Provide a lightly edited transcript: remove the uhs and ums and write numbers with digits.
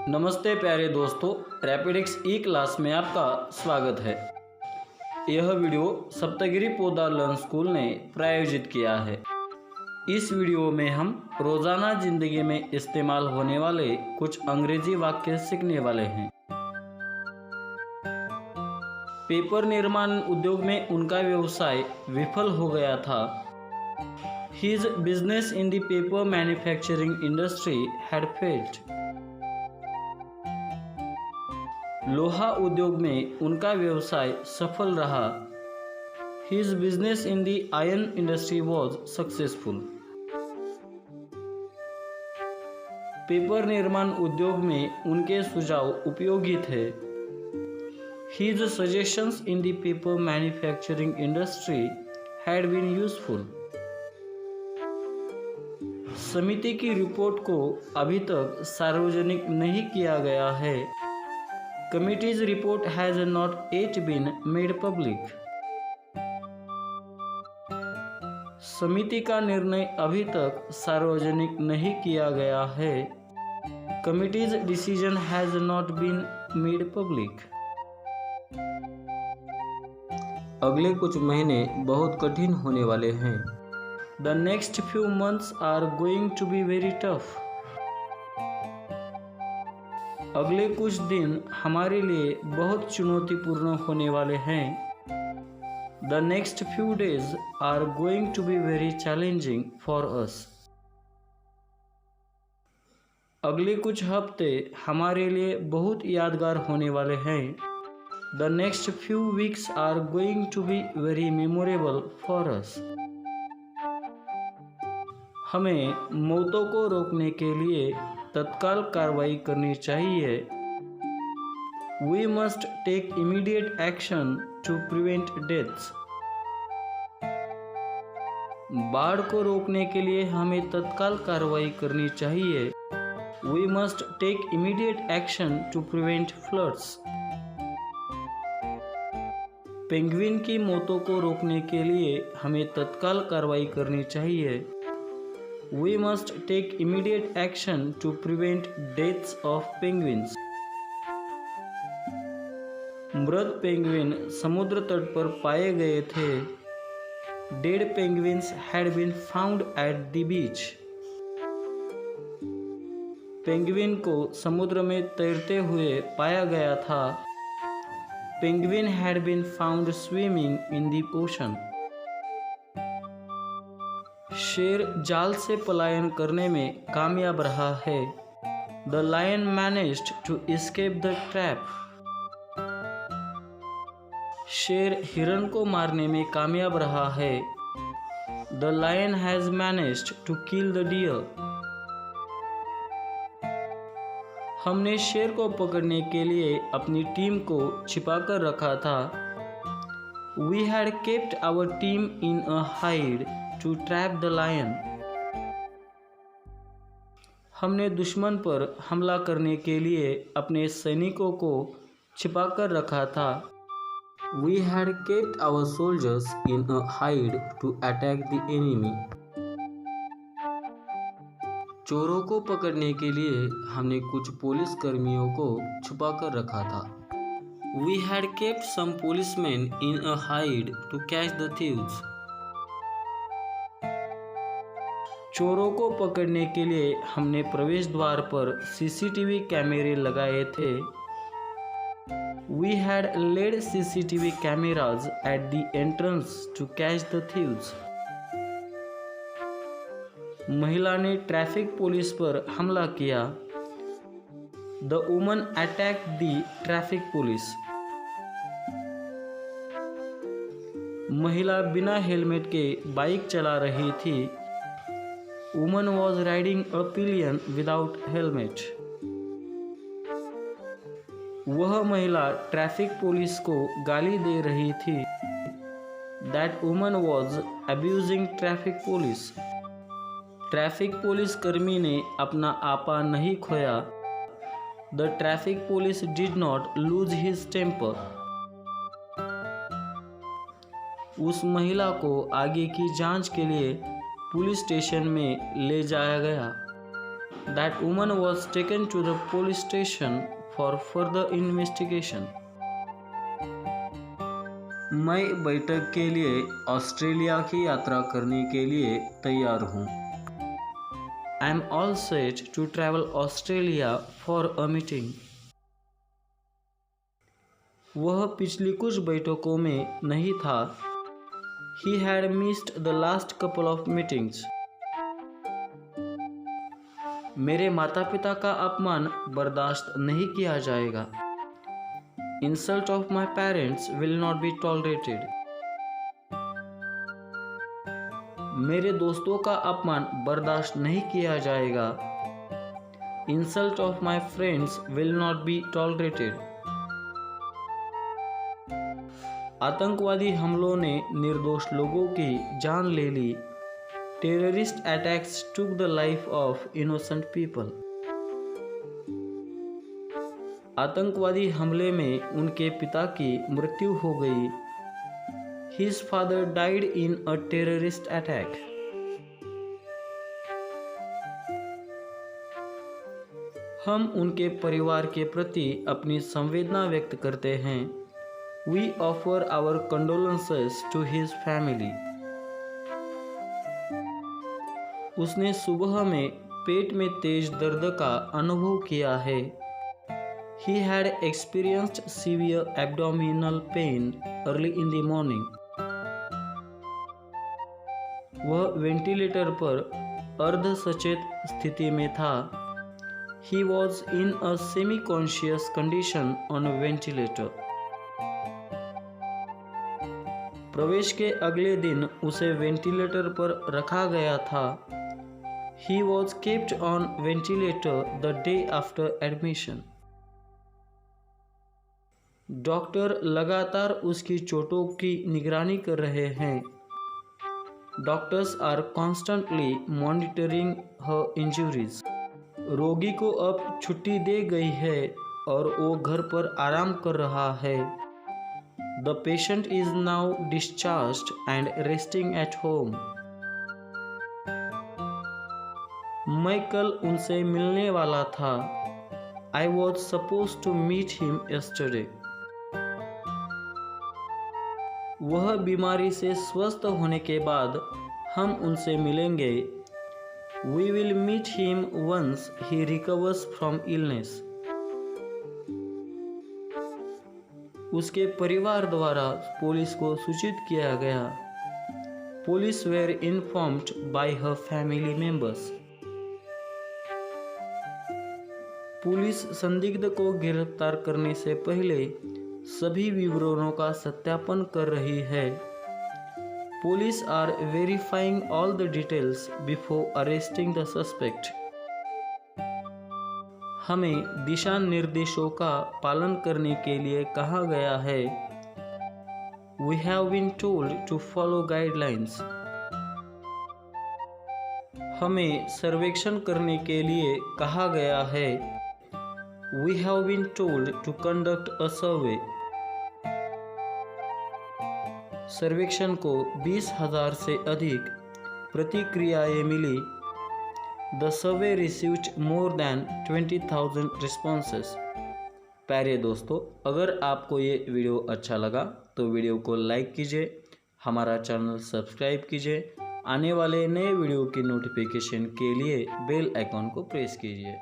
नमस्ते प्यारे दोस्तों, रैपिडिक्स ई क्लास में आपका स्वागत है। यह वीडियो सप्तगिरी पौधा लर्न स्कूल ने प्रायोजित किया है। इस वीडियो में हम रोज़ाना ज़िंदगी में इस्तेमाल होने वाले कुछ अंग्रेजी वाक्य सीखने वाले हैं। पेपर निर्माण उद्योग में उनका व्यवसाय विफल हो गया था। His business in the paper manufacturing industry had failed. लोहा उद्योग में उनका व्यवसाय सफल रहा। His business in the iron industry was successful. Paper निर्माण उद्योग में उनके सुझाव उपयोगी थे। His suggestions in the paper manufacturing industry had been useful. समिति की रिपोर्ट को अभी तक सार्वजनिक नहीं किया गया है। Committee's report has not yet been made public. समिति का निर्णय अभी तक सार्वजनिक नहीं किया गया है। Committee's decision has not been made public. अगले कुछ महीने बहुत कठिन होने वाले हैं। The next few months are going to be very tough. अगले कुछ दिन हमारे लिए बहुत चुनौतीपूर्ण होने वाले हैं। The next few days are going to be very challenging for us. अगले कुछ हफ्ते हमारे लिए बहुत यादगार होने वाले हैं। The next few weeks are going to be very memorable for us. हमें मौतों को रोकने के लिए तत्काल कार्रवाई करनी चाहिए। We must take immediate action to prevent deaths. बाढ़ को रोकने के लिए हमें तत्काल कार्रवाई करनी चाहिए। We must take immediate action to prevent floods. Penguin की मौतों को रोकने के लिए हमें तत्काल कार्रवाई करनी चाहिए। We must take immediate action to prevent deaths of penguins. मृत पेंगुइन समुद्र तट पर पाए गए थे। Dead penguins had been found at the beach. Penguin को समुद्र में तैरते हुए पाया गया था। Penguin had been found swimming in the ocean. शेर जाल से पलायन करने में कामयाब रहा है। The lion managed to escape the trap. शेर हिरन को मारने में कामयाब रहा है। The lion has managed to kill the deer. हमने शेर को पकड़ने के लिए अपनी टीम को छिपाकर रखा था। We had kept our team in a hide to trap the lion. हमने दुश्मन पर हमला करने के लिए अपने सैनिकों को छिपाकर रखा था। We had kept our soldiers in a hide to attack the enemy. चोरों को पकड़ने के लिए हमने कुछ पुलिस कर्मियों को छुपाकर रखा था। We had kept some policemen in a hide to catch the thieves. चोरों को पकड़ने के लिए हमने प्रवेश द्वार पर सीसीटीवी कैमरे लगाए थे। We had laid CCTV cameras at the entrance to catch the thieves. महिला ने ट्रैफिक पुलिस पर हमला किया। The woman attacked the traffic police. महिला बिना हेलमेट के बाइक चला रही थी। Woman was riding a pillion without helmet. वह महिला ट्रैफिक पुलिस को गाली दे रही थी। That woman was abusing traffic police. Traffic police कर्मी ने अपना आपा नहीं खोया। The traffic police did not lose his temper. उस महिला को आगे की जांच के लिए पुलिस स्टेशन में ले जाया गया। That woman was taken to the police station for further investigation. मैं बैठक के लिए ऑस्ट्रेलिया की यात्रा करने के लिए तैयार हूँ. I am all set to travel Australia for a meeting. वह पिछली कुछ बैठकों में नहीं था. He had missed the last couple of meetings. मेरे माता पिता का अपमान बर्दाश्त नहीं किया जाएगा. Insult of my parents will not be tolerated. मेरे दोस्तों का अपमान बर्दाश्त नहीं किया जाएगा. Insult of my friends will not be tolerated. आतंकवादी हमलों ने निर्दोष लोगों की जान ले ली. Terrorist attacks took the life of innocent people. आतंकवादी हमले में उनके पिता की मृत्यु हो गई. His father died in a terrorist attack. हम उनके परिवार के प्रति अपनी संवेदना व्यक्त करते हैं. We offer our condolences to his family. उसने सुबह में पेट में तेज दर्द का अनुभव किया है. He had experienced severe abdominal pain early in the morning. वह वेंटिलेटर पर अर्ध सचेत स्थिति में था. He was in a semi-conscious condition on a ventilator. प्रवेश के अगले दिन उसे वेंटिलेटर पर रखा गया था. He was kept on ventilator the day after admission. Doctor लगातार उसकी चोटों की निगरानी कर रहे हैं. Doctors are constantly monitoring her injuries. रोगी को अब छुट्टी दे गई है और वो घर पर आराम कर रहा है. The patient is now discharged and resting at home. मैं कल उनसे मिलने वाला था. I was supposed to meet him yesterday. वह बीमारी से स्वस्थ होने के बाद हम उनसे मिलेंगे. We will meet him once he recovers from illness. उसके परिवार द्वारा पुलिस को सूचित किया गया. Police were informed by her family members. Police संदिग्ध को गिरफ्तार करने से पहले सभी विवरणों का सत्यापन कर रही है. Police are verifying all the details before arresting the suspect. हमें दिशा निर्देशों का पालन करने के लिए कहा गया है. We have been told to follow guidelines. हमें सर्वेक्षण करने के लिए कहा गया है. We have been told to conduct a survey. सर्वेक्षण को 20,000 से अधिक प्रतिक्रियाएं मिली. The survey received more than 20,000 responses. प्यारे दोस्तों, अगर आपको ये वीडियो अच्छा लगा तो वीडियो को लाइक कीजिए, हमारा चैनल सब्सक्राइब कीजिए. आने वाले नए वीडियो की नोटिफिकेशन के लिए बेल आइकॉन को प्रेस कीजिए.